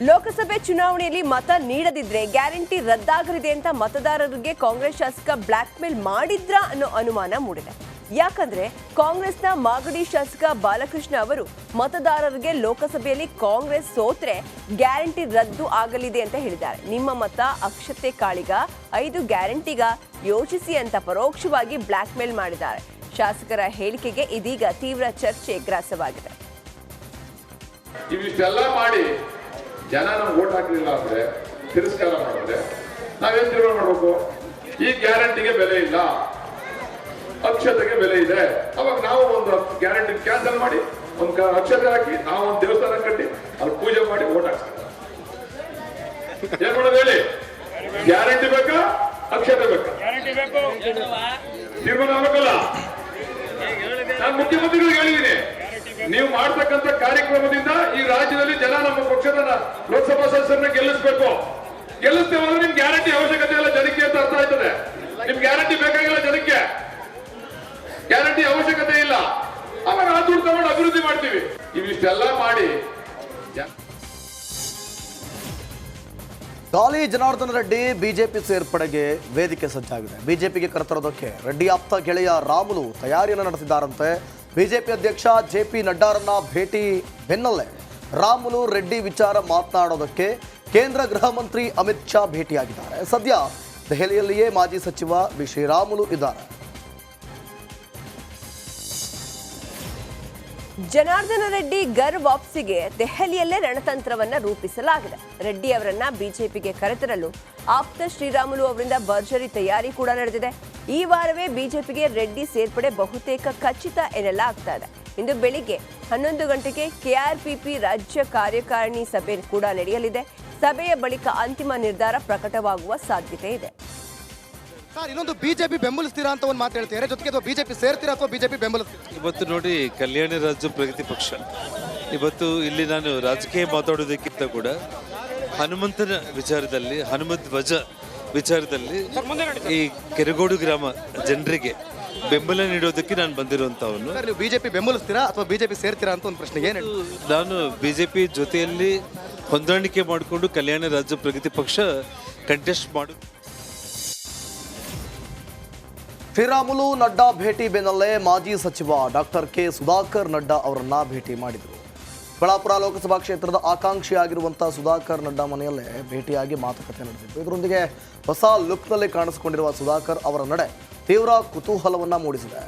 ಲೋಕಸಭೆ ಚುನಾವಣೆಯಲ್ಲಿ ಮತ ನೀಡದಿದ್ರೆ ಗ್ಯಾರಂಟಿ ರದ್ದಾಗಲಿದೆ ಅಂತ ಮತದಾರರಿಗೆ ಕಾಂಗ್ರೆಸ್ ಶಾಸಕ ಬ್ಲಾಕ್ ಮೇಲ್ ಮಾಡಿದ್ರ ಅನ್ನೋ ಅನುಮಾನ ಮೂಡಿದೆ. ಯಾಕಂದ್ರೆ ಕಾಂಗ್ರೆಸ್ನ ಮಾಗಡಿ ಶಾಸಕ ಬಾಲಕೃಷ್ಣ ಅವರು ಮತದಾರರಿಗೆ ಲೋಕಸಭೆಯಲ್ಲಿ ಕಾಂಗ್ರೆಸ್ ಸೋತ್ರೆ ಗ್ಯಾರಂಟಿ ರದ್ದು ಆಗಲಿದೆ ಅಂತ ಹೇಳಿದ್ದಾರೆ. ನಿಮ್ಮ ಮತ ಅಕ್ಷತೆ ಕಾಳಿಗ 5 ಗ್ಯಾರಂಟಿಗ ಯೋಚಿಸಿ ಅಂತ ಪರೋಕ್ಷವಾಗಿ ಬ್ಲಾಕ್ ಮೇಲ್ ಮಾಡಿದ್ದಾರೆ. ಶಾಸಕರ ಹೇಳಿಕೆಗೆ ಇದೀಗ ತೀವ್ರ ಚರ್ಚೆ ಗ್ರಾಸವಾಗಿದೆ. ಇವಿಷ್ಟೆಲ್ಲ ಮಾಡಿ ಜನ ನಮ್ಗೆ ವೋಟ್ ಹಾಕಲಿಲ್ಲ ಅಂದ್ರೆ, ತಿರಸ್ಕಾರ ಮಾಡಿದ್ರೆ ನಾವೇನ್ ತೀರ್ಮಾನ ಮಾಡಬೇಕು? ಈ ಗ್ಯಾರಂಟಿಗೆ ಬೆಲೆ ಇಲ್ಲ, ಅಕ್ಷತೆಗೆ ಬೆಲೆ ಇದೆ. ಅವಾಗ ನಾವು ಒಂದು ಗ್ಯಾರಂಟಿ ಕ್ಯಾನ್ಸಲ್ ಮಾಡಿ ಒಂದು ಅಕ್ಷತೆ ಹಾಕಿ ನಾವು ಒಂದು ದೇವಸ್ಥಾನ ಕಟ್ಟಿ ಅಲ್ಲಿ ಪೂಜೆ ಮಾಡಿ ವೋಟ್ ಹಾಕ್ಸ್ತಾರೆ. ಏನ್ ಮಾಡೋದು ಹೇಳಿ? ಗ್ಯಾರಂಟಿ ಬೇಕಾ, ಅಕ್ಷತೆ ಬೇಕಾ? ತೀರ್ಮಾನ ಆಗ್ಬೇಕಲ್ಲ. ನಾನು ಮುಖ್ಯಮಂತ್ರಿಗಳಿಗೆ ಹೇಳಿದ್ದೀನಿ, ನೀವು ಮಾಡ್ತಕ್ಕಂಥ ಕಾರ್ಯಕ್ರಮದಿಂದ ಈ ರಾಜ್ಯದಲ್ಲಿ ಜನ ನಮ್ಮ ಪಕ್ಷದ ಲೋಕಸಭಾ ಸದಸ್ಯರನ್ನ ಗೆಲ್ಲಿಸಬೇಕು. ಗೆಲ್ಲಿಸ್ತೇವೆ ಅಂದ್ರೆ ನಿಮ್ ಗ್ಯಾರಂಟಿ ಅವಶ್ಯಕತೆ ಇಲ್ಲ ಜನಕ್ಕೆ ಅಂತ ಅರ್ಥ ಆಯ್ತದೆ. ನಿಮ್ ಗ್ಯಾರಂಟಿ ಬೇಕಾಗಿಲ್ಲ ಜನಕ್ಕೆ, ಗ್ಯಾರಂಟಿ ಅವಶ್ಯಕತೆ ಇಲ್ಲ. ಆವಾಗ ಆ ದುಡ್ಡು ತಗೊಂಡು ಅಭಿವೃದ್ಧಿ ಮಾಡ್ತೀವಿ. ಇವಿಷ್ಟೆಲ್ಲ ಮಾಡಿ ಗಾಲಿ ಜನಾರ್ದನ ರೆಡ್ಡಿ ಬಿಜೆಪಿ ಸೇರ್ಪಡೆಗೆ ವೇದಿಕೆ ಸಜ್ಜಾಗಿದೆ. ಬಿಜೆಪಿಗೆ ಕರೆತರೋದಕ್ಕೆ ರೆಡ್ಡಿ ಆಪ್ತ ಗೆಳೆಯ ರಾಮುಲು ತಯಾರಿಯನ್ನು ನಡೆಸಿದ್ದಾರಂತೆ. ಬಿಜೆಪಿ ಅಧ್ಯಕ್ಷ ಜೆಪಿ ನಡ್ಡಾರನ್ನ ಭೇಟಿ ಬೆನ್ನಲ್ಲೇ ರಾಮುಲು ರೆಡ್ಡಿ ವಿಚಾರ ಮಾತನಾಡೋದಕ್ಕೆ ಕೇಂದ್ರ ಗೃಹ ಮಂತ್ರಿ ಅಮಿತ್ ಶಾ ಭೇಟಿಯಾಗಿದ್ದಾರೆ. ಸದ್ಯ ದೆಹಲಿಯಲ್ಲಿಯೇ ಮಾಜಿ ಸಚಿವ ಬಿ ಶ್ರೀರಾಮುಲು ಇದ್ದಾರೆ. ಜನಾರ್ದನ ರೆಡ್ಡಿ ಗರ್ ವಾಪಸಿಗೆ ದೆಹಲಿಯಲ್ಲೇ ರಣತಂತ್ರವನ್ನ ರೂಪಿಸಲಾಗಿದೆ. ರೆಡ್ಡಿ ಅವರನ್ನ ಬಿಜೆಪಿಗೆ ಕರೆತರಲು ಆಪ್ತ ಶ್ರೀರಾಮುಲು ಅವರಿಂದ ಭರ್ಜರಿ ತಯಾರಿ ಕೂಡ ನಡೆದಿದೆ. ಈ ವಾರವೇ ಬಿಜೆಪಿಗೆ ರೆಡ್ಡಿ ಸೇರ್ಪಡೆ ಬಹುತೇಕ ಖಚಿತ ಎನ್ನಲಾಗ್ತಾ ಇದೆ. ಇಂದು ಬೆಳಿಗ್ಗೆ 11 ಗಂಟೆಗೆ ಕೆಆರ್ಪಿಪಿ ರಾಜ್ಯ ಕಾರ್ಯಕಾರಿಣಿ ಸಭೆ ಕೂಡ ನಡೆಯಲಿದೆ. ಸಭೆಯ ಬಳಿಕ ಅಂತಿಮ ನಿರ್ಧಾರ ಪ್ರಕಟವಾಗುವ ಸಾಧ್ಯತೆ ಇದೆ. ಸರ್, ಇನ್ನೊಂದು ಬಿಜೆಪಿ ಬೆಂಬಲಿಸ್ತೀರಾ ಅಂತ ಒಂದು ಮಾತು ಹೇಳ್ತೀರಾ, ಜೊತೆಗೆ ಅಥವಾ ಬಿಜೆಪಿ ಸೇರ್ತೀರಾ ಅಥವಾ ಬಿಜೆಪಿ ಬೆಂಬಲಿಸ್ತೀರಾ? ಇವತ್ತು ನೋಡಿ, ಕಲ್ಯಾಣ ರಾಜ್ಯ ಪ್ರಗತಿ ಪಕ್ಷ ಇವತ್ತು ಇಲ್ಲಿ ನಾನು ರಾಜಕೀಯ ಮಾತಾಡೋದಕ್ಕಿಂತ ಕೂಡ ಹನುಮಂತನ ವಿಚಾರದಲ್ಲಿ, ಹನುಮಂತ ಧ್ವಜ ವಿಚಾರದಲ್ಲಿ ಈ ಕೆರಗೋಡು ಗ್ರಾಮ ಜನರಿಗೆ ಬೆಂಬಲ ನೀಡೋದಕ್ಕೆ ನಾನು ಬಂದಿರುವಂತವನು. ನೀವು ಬಿಜೆಪಿ ಬೆಂಬಲಿಸ್ತೀರಾ ಅಥವಾ ಬಿಜೆಪಿ ಸೇರ್ತೀರಾ ಅಂತ ಒಂದು ಪ್ರಶ್ನೆ. ಏನು ನಾನು ಬಿಜೆಪಿ ಜೊತೆಯಲ್ಲಿ ಹೊಂದಾಣಿಕೆ ಮಾಡಿಕೊಂಡು ಕಲ್ಯಾಣ ರಾಜ್ಯ ಪ್ರಗತಿ ಪಕ್ಷ ಕಂಟೆಸ್ಟ್ ಮಾಡು. ಶ್ರೀರಾಮುಲು ನಡ್ಡಾ ಭೇಟಿ ಬೆನ್ನಲ್ಲೇ ಮಾಜಿ ಸಚಿವ ಡಾಕ್ಟರ್ ಕೆ ಸುಧಾಕರ್ ನಡ್ಡಾ ಅವರನ್ನ ಭೇಟಿ ಮಾಡಿದರು. ಬಳ್ಳಾಪುರ ಲೋಕಸಭಾ ಕ್ಷೇತ್ರದ ಆಕಾಂಕ್ಷಿಯಾಗಿರುವಂತಹ ಸುಧಾಕರ್ ನಡ್ಡಾ ಮನೆಯಲ್ಲೇ ಭೇಟಿಯಾಗಿ ಮಾತುಕತೆ ನಡೆಸಿದರು. ಇದರೊಂದಿಗೆ ಹೊಸ ಲುಕ್ನಲ್ಲಿ ಕಾಣಿಸಿಕೊಂಡಿರುವ ಸುಧಾಕರ್ ಅವರ ನಡೆ ತೀವ್ರ ಕುತೂಹಲವನ್ನ ಮೂಡಿಸಿದೆ.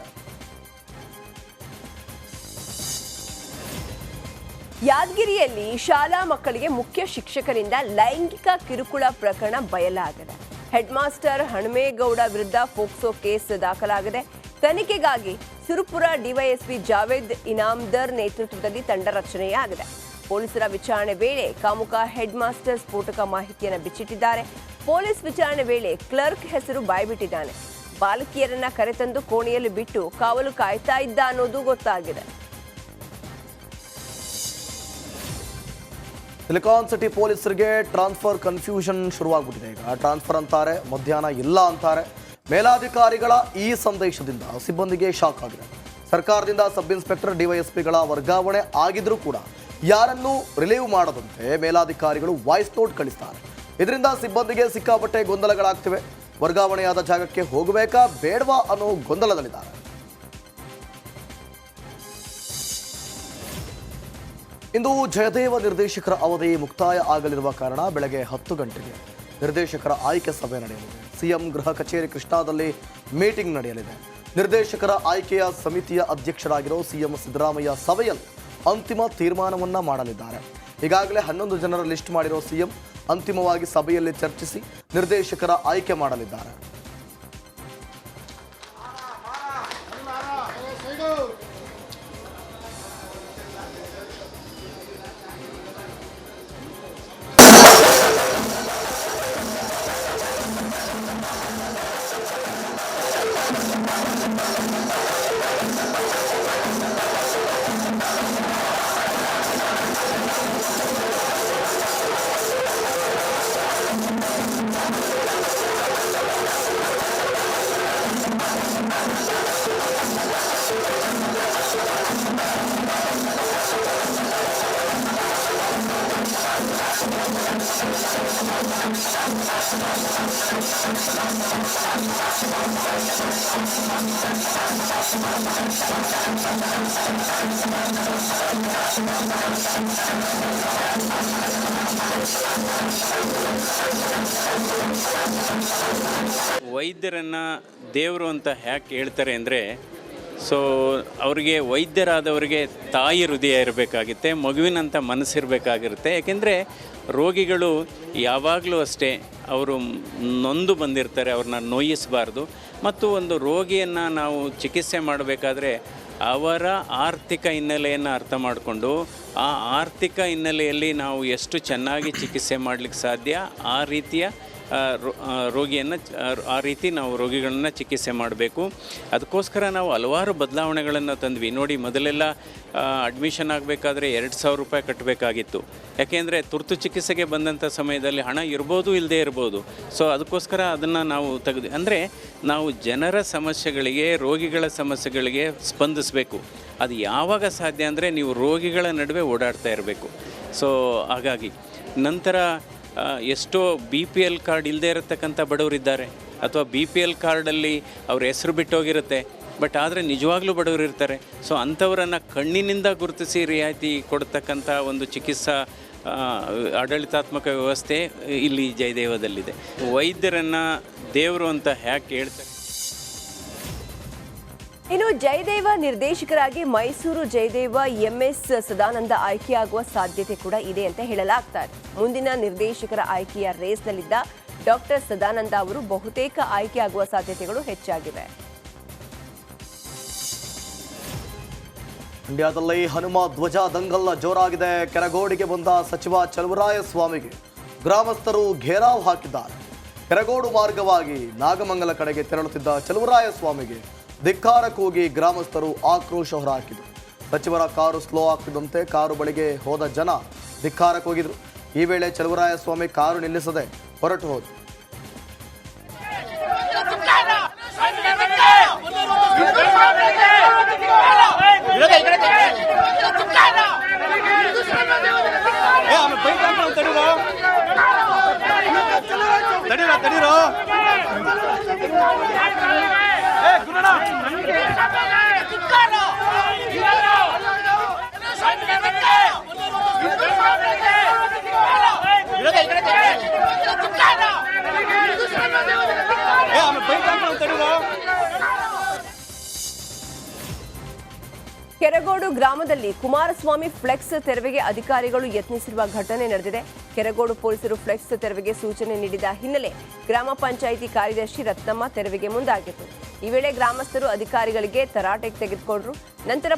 ಯಾದಗಿರಿಯಲ್ಲಿ ಶಾಲಾ ಮಕ್ಕಳಿಗೆ ಮುಖ್ಯ ಶಿಕ್ಷಕರಿಂದ ಲೈಂಗಿಕ ಕಿರುಕುಳ ಪ್ರಕರಣ ಬಯಲಾಗಿದೆ. ಹೆಡ್ ಮಾಸ್ಟರ್ ಹನುಮೇಗೌಡ ವಿರುದ್ಧ ಪೋಕ್ಸೋ ಕೇಸ್ ದಾಖಲಾಗಿದೆ. ತನಿಖೆಗಾಗಿ ಸುರಪುರ ಡಿವೈಎಸ್ಪಿ ಜಾವೇದ್ ಇನಾಮ್ದರ್ ನೇತೃತ್ವದಲ್ಲಿ ತಂಡ ರಚನೆಯಾಗಿದೆ. ಪೊಲೀಸರ ವಿಚಾರಣೆ ವೇಳೆ ಕಾಮುಕ ಹೆಡ್ ಮಾಸ್ಟರ್ ಸ್ಫೋಟಕ ಮಾಹಿತಿಯನ್ನು ಬಿಚ್ಚಿಟ್ಟಿದ್ದಾರೆ. ಪೊಲೀಸ್ ವಿಚಾರಣೆ ವೇಳೆ ಕ್ಲರ್ಕ್ ಹೆಸರು ಬಾಯ್ಬಿಟ್ಟಿದ್ದಾನೆ. ಬಾಲಕಿಯರನ್ನ ಕರೆತಂದು ಕೋಣೆಯಲ್ಲಿ ಬಿಟ್ಟು ಕಾವಲು ಕಾಯ್ತಾ ಇದ್ದ ಅನ್ನೋದು ಗೊತ್ತಾಗಿದೆ. ಸಿಲಿಕಾನ್ ಸಿಟಿ ಪೊಲೀಸರಿಗೆ ಟ್ರಾನ್ಸ್ಫರ್ ಕನ್ಫ್ಯೂಷನ್ ಶುರುವಾಗ್ಬಿಟ್ಟಿದೆ. ಈಗ ಟ್ರಾನ್ಸ್ಫರ್ ಅಂತಾರೆ, ಮಧ್ಯಾಹ್ನ ಇಲ್ಲ ಅಂತಾರೆ. ಮೇಲಾಧಿಕಾರಿಗಳ ಈ ಸಂದೇಶದಿಂದ ಸಿಬ್ಬಂದಿಗೆ ಶಾಕ್ ಆಗಿದೆ. ಸರ್ಕಾರದಿಂದ ಸಬ್ ಇನ್ಸ್ಪೆಕ್ಟರ್ ಡಿವೈಎಸ್ಪಿಗಳ ವರ್ಗಾವಣೆ ಆಗಿದ್ರೂ ಕೂಡ ಯಾರನ್ನೂ ರಿಲೀವ್ ಮಾಡದಂತೆ ಮೇಲಾಧಿಕಾರಿಗಳು ವಾಯ್ಸ್ ನೋಟ್ ಕಳಿಸ್ತಾರೆ. ಇದರಿಂದ ಸಿಬ್ಬಂದಿಗೆ ಸಿಕ್ಕಾಪಟ್ಟೆ ಗೊಂದಲಗಳಾಗ್ತಿವೆ. ವರ್ಗಾವಣೆಯಾದ ಜಾಗಕ್ಕೆ ಹೋಗಬೇಕಾ ಬೇಡವಾ ಅನ್ನೋ ಗೊಂದಲದಲ್ಲಿದ್ದಾರೆ. ಇಂದು ಜಯದೇವ ನಿರ್ದೇಶಕರ ಅವಧಿ ಮುಕ್ತಾಯ ಆಗಲಿರುವ ಕಾರಣ ಬೆಳಗ್ಗೆ 10 ಗಂಟೆಗೆ ನಿರ್ದೇಶಕರ ಆಯ್ಕೆ ಸಭೆ ನಡೆಯಲಿದೆ. ಸಿಎಂ ಗೃಹ ಕಚೇರಿ ಕೃಷ್ಣಾದಲ್ಲಿ ಮೀಟಿಂಗ್ ನಡೆಯಲಿದೆ. ನಿರ್ದೇಶಕರ ಆಯ್ಕೆಯ ಸಮಿತಿಯ ಅಧ್ಯಕ್ಷರಾಗಿರೋ ಸಿಎಂ ಸಿದ್ದರಾಮಯ್ಯ ಸಭೆಯಲ್ಲಿ ಅಂತಿಮ ತೀರ್ಮಾನವನ್ನ ಮಾಡಲಿದ್ದಾರೆ. ಈಗಾಗಲೇ 11 ಜನರ ಲಿಸ್ಟ್ ಮಾಡಿರೋ ಸಿಎಂ ಅಂತಿಮವಾಗಿ ಸಭೆಯಲ್ಲಿ ಚರ್ಚಿಸಿ ನಿರ್ದೇಶಕರ ಆಯ್ಕೆ ಮಾಡಲಿದ್ದಾರೆ. ವೈದ್ಯರನ್ನು ದೇವರು ಅಂತ ಯಾಕೆ ಹೇಳ್ತಾರೆ ಅಂದರೆ, ಸೊ ಅವರಿಗೆ ವೈದ್ಯರಾದವರಿಗೆ ತಾಯಿ ಹೃದಯ ಇರಬೇಕಾಗುತ್ತೆ, ಮಗುವಿನಂಥ ಮನಸ್ಸಿರಬೇಕಾಗಿರುತ್ತೆ. ಯಾಕೆಂದರೆ ರೋಗಿಗಳು ಯಾವಾಗಲೂ ಅಷ್ಟೇ ಅವರು ನೊಂದು ಬಂದಿರ್ತಾರೆ, ಅವ್ರನ್ನ ನೋಯಿಸಬಾರ್ದು. ಮತ್ತು ಒಂದು ರೋಗಿಯನ್ನು ನಾವು ಚಿಕಿತ್ಸೆ ಮಾಡಬೇಕಾದ್ರೆ ಅವರ ಆರ್ಥಿಕ ಹಿನ್ನೆಲೆಯನ್ನು ಅರ್ಥ ಮಾಡಿಕೊಂಡು ಆ ಆರ್ಥಿಕ ಹಿನ್ನೆಲೆಯಲ್ಲಿ ನಾವು ಎಷ್ಟು ಚೆನ್ನಾಗಿ ಚಿಕಿತ್ಸೆ ಮಾಡಲಿಕ್ಕೆ ಸಾಧ್ಯ ಆ ರೀತಿಯ ರೋಗಿಯನ್ನು ಆ ರೀತಿ ನಾವು ರೋಗಿಗಳನ್ನ ಚಿಕಿತ್ಸೆ ಮಾಡಬೇಕು. ಅದಕ್ಕೋಸ್ಕರ ನಾವು ಹಲವಾರು ಬದಲಾವಣೆಗಳನ್ನು ತಂದ್ವಿ. ನೋಡಿ, ಮೊದಲೆಲ್ಲ ಅಡ್ಮಿಷನ್ ಆಗಬೇಕಾದ್ರೆ 2,000 ರೂಪಾಯಿ ಕಟ್ಟಬೇಕಾಗಿತ್ತು. ಯಾಕೆಂದರೆ ತುರ್ತು ಚಿಕಿತ್ಸೆಗೆ ಬಂದಂಥ ಸಮಯದಲ್ಲಿ ಹಣ ಇರ್ಬೋದು, ಇಲ್ಲದೇ ಇರ್ಬೋದು. ಸೊ ಅದಕ್ಕೋಸ್ಕರ ಅದನ್ನು ನಾವು ತೆಗೆದು, ಅಂದರೆ ನಾವು ಜನರ ಸಮಸ್ಯೆಗಳಿಗೆ, ರೋಗಿಗಳ ಸಮಸ್ಯೆಗಳಿಗೆ ಸ್ಪಂದಿಸಬೇಕು. ಅದು ಯಾವಾಗ ಸಾಧ್ಯ ಅಂದರೆ ನೀವು ರೋಗಿಗಳ ನಡುವೆ ಓಡಾಡ್ತಾ ಇರಬೇಕು. ಸೊ ಹಾಗಾಗಿ ನಂತರ ಎಷ್ಟೋ BPL ಕಾರ್ಡ್ ಇಲ್ಲದೆ ಇರತಕ್ಕಂಥ ಬಡವರಿದ್ದಾರೆ, ಅಥವಾ BPL ಕಾರ್ಡಲ್ಲಿ ಅವ್ರ ಹೆಸರು ಬಿಟ್ಟೋಗಿರುತ್ತೆ, ಬಟ್ ಆದರೆ ನಿಜವಾಗ್ಲೂ ಬಡವರು ಇರ್ತಾರೆ. ಸೊ ಅಂಥವರನ್ನು ಕಣ್ಣಿನಿಂದ ಗುರುತಿಸಿ ರಿಯಾಯಿತಿ ಕೊಡ್ತಕ್ಕಂಥ ಒಂದು ಚಿಕಿತ್ಸಾ ಆಡಳಿತಾತ್ಮಕ ವ್ಯವಸ್ಥೆ ಇಲ್ಲಿ ಜಯದೇವದಲ್ಲಿದೆ. ವೈದ್ಯರನ್ನು ದೇವರು ಅಂತ ಯಾಕೆ ಹೇಳ್ತಾರೆ? ಇನ್ನು ಜಯದೇವ ನಿರ್ದೇಶಕರಾಗಿ ಮೈಸೂರು ಜಯದೇವ MS ಸದಾನಂದ ಆಯ್ಕೆಯಾಗುವ ಸಾಧ್ಯತೆ ಕೂಡ ಇದೆ ಅಂತ ಹೇಳಲಾಗ್ತಾ ಇದೆ. ಮುಂದಿನ ನಿರ್ದೇಶಕರ ಆಯ್ಕೆಯ ರೇಸ್ನಲ್ಲಿದ್ದ ಡಾಕ್ಟರ್ ಸದಾನಂದ ಅವರು ಬಹುತೇಕ ಆಯ್ಕೆಯಾಗುವ ಸಾಧ್ಯತೆಗಳು ಹೆಚ್ಚಾಗಿವೆ. ಮಂಡ್ಯದಲ್ಲಿ ಹನುಮ ಧ್ವಜ ದಂಗಲ್ಲ ಜೋರಾಗಿದೆ. ಕೆರಗೋಡಿಗೆ ಬಂದ ಸಚಿವ ಚಲುವರಾಯಸ್ವಾಮಿಗೆ ಗ್ರಾಮಸ್ಥರು ಘೇರಾವ್ ಹಾಕಿದ್ದಾರೆ. ಕೆರಗೋಡು ಮಾರ್ಗವಾಗಿ ನಾಗಮಂಗಲ ಕಡೆಗೆ ತೆರಳುತ್ತಿದ್ದ ಚಲುವರಾಯಸ್ವಾಮಿಗೆ ಧಿಕ್ಕಾರ ಕೂಗಿ ಗ್ರಾಮಸ್ಥರು ಆಕ್ರೋಶ ಹೊರಹಾಕಿದರು. ಸಚಿವರ ಕಾರು ಸ್ಲೋ ಆಗ್ತಿದ್ದಂತೆ ಕಾರು ಬಳಿಗೆ ಹೋದ ಜನ ಧಿಕ್ಕಾರ ಕೂಗಿದ್ರು. ಈ ವೇಳೆ ಚಲುವರಾಯಸ್ವಾಮಿ ಕಾರು ನಿಲ್ಲಿಸದೆ ಹೊರಟು ಹೋದರು. ಕೆರಗೋಡು ಗ್ರಾಮದಲ್ಲಿ ಕುಮಾರಸ್ವಾಮಿ ಫ್ಲೆಕ್ಸ್ ತೆರವಿಗೆ ಅಧಿಕಾರಿಗಳು ಯತ್ನಿಸಿರುವ ಘಟನೆ ನಡೆದಿದೆ. ಕೆರಗೋಡು ಪೊಲೀಸರು ಫ್ಲೆಕ್ಸ್ ತೆರವಿಗೆ ಸೂಚನೆ ನೀಡಿದ ಹಿನ್ನೆಲೆ ಗ್ರಾಮ ಪಂಚಾಯಿತಿ ಕಾರ್ಯದರ್ಶಿ ರತ್ನಮ್ಮ ತೆರವಿಗೆ ಮುಂದಾಗಿತ್ತು. ಈ ವೇಳೆ ಗ್ರಾಮಸ್ಥರು ಅಧಿಕಾರಿಗಳಿಗೆ ತರಾಟೆಗೆ ತೆಗೆದುಕೊಂಡರು. ನಂತರ